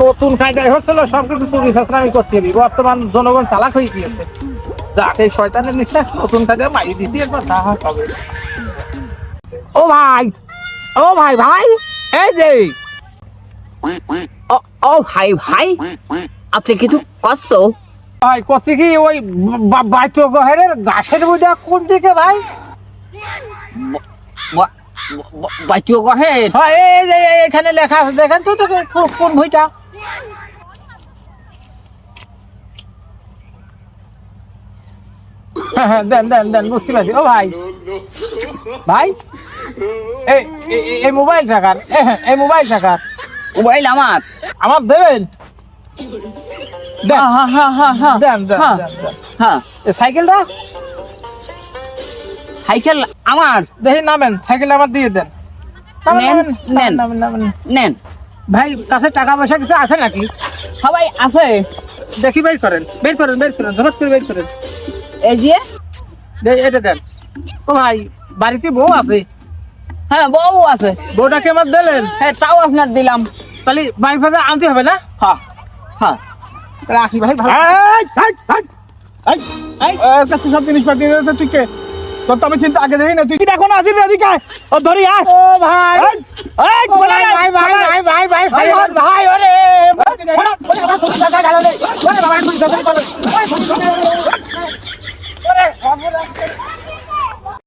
নতুন কায়দায় হচ্ছিল সবকিছু চুরি ছাত্রামি করতে বর্তমান জনগণ চালাক হয়ে গিয়েছে। যাক এই শয়তানের নিঃশ্বাস নতুন কায়দায় মাই দিছি একবার তাহা হবে। ও ভাই, ও ভাই ভাই, এই যে ও ও ভাই ভাই, আপনি কিছু করছো? ভাই করছি কি ওই বাইতো গহেরের গাছের বইটা কোন দিকে ভাই? বাচ্চু কহে হ্যাঁ এই যে এখানে লেখা আছে দেখেন তো তোকে কোন বইটা? হ্যাঁ হ্যাঁ দেন দেন দেন বুঝতে পারছি। ও ভাই ভাই এই মোবাইল টাকার এই মোবাইল টাকার মোবাইল আমার আমার দেবেন? দেন হ্যাঁ হ্যাঁ হ্যাঁ হ্যাঁ দেন দেন হ্যাঁ দেন, দেন। হ্যাঁ এই সাইকেলটা সাইকেল আমার। দেখি নামেন, সাইকেল আমার দিয়ে দেন। নেন, নেন। নামেন। নেন। ভাই কাছে টাকা পয়সা কিছু আছে নাকি? সবাই আছে। দেখি বের করেন বের করেন বের করেন ধরত করে বের করেন। এই যে এটা দেন। ও ভাই বাড়িতে বউ আছে? হ্যাঁ বউ আছে। বউটাকে আমার দিলেন? হ্যাঁ তাও আপনার দিলাম। তাহলে বাড়ি ফাজা আনতে হবে না? হ্যাঁ হ্যাঁ তাহলে আসি ভাই ভালো। কাছে সব জিনিসপাতি রয়েছে, তুই কে? তোর তো আমি চিন্তা আগে দেখি না, তুই কি এখন আসিস এদিকে? ও ধরি আয়। ও ভাই ভাই ভাই ভাই